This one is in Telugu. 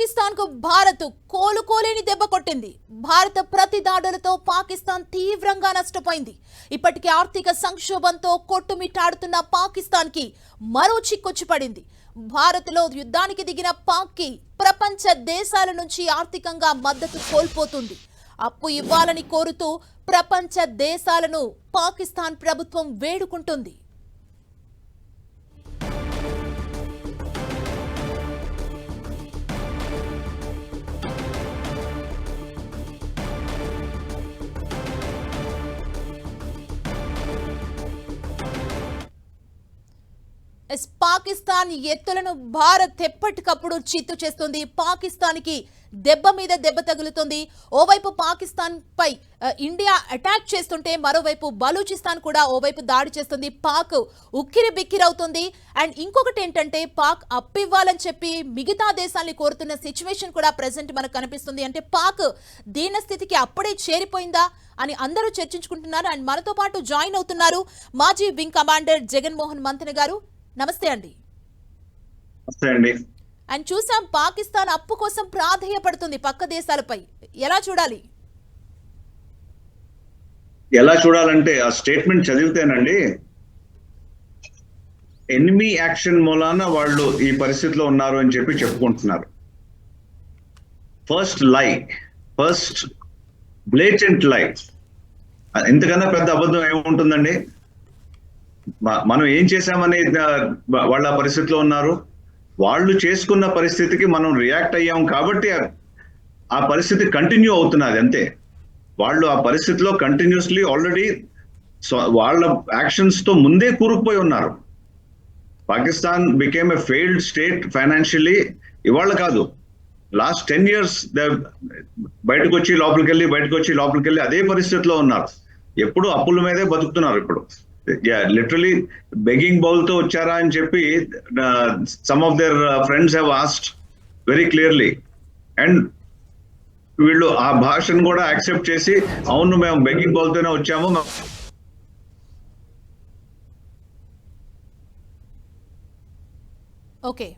పాకిస్తాన్ కు భారత్ కోలుకోలేని దెబ్బ కొట్టింది. భారత ప్రతి దాడులతో పాకిస్తాన్ తీవ్రంగా నష్టపోయింది. ఇప్పటికే ఆర్థిక సంక్షోభంతో కొట్టుమిట్టాడుతున్న పాకిస్తాన్ కి మరో చిక్కొచ్చి పడింది. భారత్ లో యుద్ధానికి దిగిన పాక్ కి ప్రపంచ దేశాల నుంచి ఆర్థికంగా మద్దతు కోల్పోతుంది. అప్పు ఇవ్వాలని కోరుతూ ప్రపంచ దేశాలను పాకిస్తాన్ ప్రభుత్వం వేడుకుంటుంది. పాకిస్తాన్ ఎత్తులను భారత్ ఎప్పటికప్పుడు చిత్తు చేస్తుంది. పాకిస్తాన్ కి దెబ్బ మీద దెబ్బ తగులుతుంది. ఓవైపు పాకిస్తాన్ పై ఇండియా అటాక్ చేస్తుంటే మరోవైపు బలూచిస్తాన్ కూడా ఓవైపు దాడి చేస్తుంది. పాక్ ఉక్కిరి బిక్కిరవుతుంది. అండ్ ఇంకొకటి ఏంటంటే పాక్ అప్పివ్వాలని చెప్పి మిగతా దేశాలని కోరుతున్న సిచ్యువేషన్ కూడా ప్రెసెంట్ మనకు కనిపిస్తుంది. అంటే పాక్ దీన స్థితికి అప్పుడే చేరిపోయిందా అని అందరూ చర్చించుకుంటున్నారు. అండ్ మనతో పాటు జాయిన్ అవుతున్నారు మాజీ వింగ్ కమాండర్ జగన్మోహన్ మంతెన గారు. నమస్తే అండి. అండ్ చూసాం పాకిస్తాన్ అప్పు కోసం ప్రాధేయపడుతుంది పక్క దేశాలపై. ఎలా చూడాలి? ఎలా చూడాలంటే ఆ స్టేట్మెంట్ చదివితేనండి, ఎనిమీ యాక్షన్ మూలాన వాళ్ళు ఈ పరిస్థితిలో ఉన్నారు అని చెప్పి చెప్పుకుంటున్నారు. ఫస్ట్ బ్లేటెంట్ లై. ఇంతకన్నా పెద్ద అబద్ధం ఏముంటుందండి? మనం ఏం చేశామని వాళ్ళ పరిస్థితిలో ఉన్నారు. వాళ్ళు చేసుకున్న పరిస్థితికి మనం రియాక్ట్ అయ్యాం కాబట్టి ఆ పరిస్థితి కంటిన్యూ అవుతున్నది అంతే. వాళ్ళు ఆ పరిస్థితిలో కంటిన్యూస్లీ ఆల్రెడీ వాళ్ళ యాక్షన్స్ తో ముందే కూరుకుపోయి ఉన్నారు. Pakistan became a failed state financially. ఇవాళ కాదు, లాస్ట్ 10 years బయటకు వచ్చి లోపలికి వెళ్ళి అదే పరిస్థితిలో ఉన్నారు. ఎప్పుడు అప్పుల మీదే బతుకుతున్నారు. ఇప్పుడు లిటరలీ బెగ్గింగ్ బౌల్ తో వచ్చారా అని చెప్పి some of their friends have asked very clearly. And వీళ్ళు ఆ భాషను కూడా యాక్సెప్ట్ చేసి, అవును మేము బెగ్గింగ్ బౌల్ తోనే వచ్చాము. ఓకే.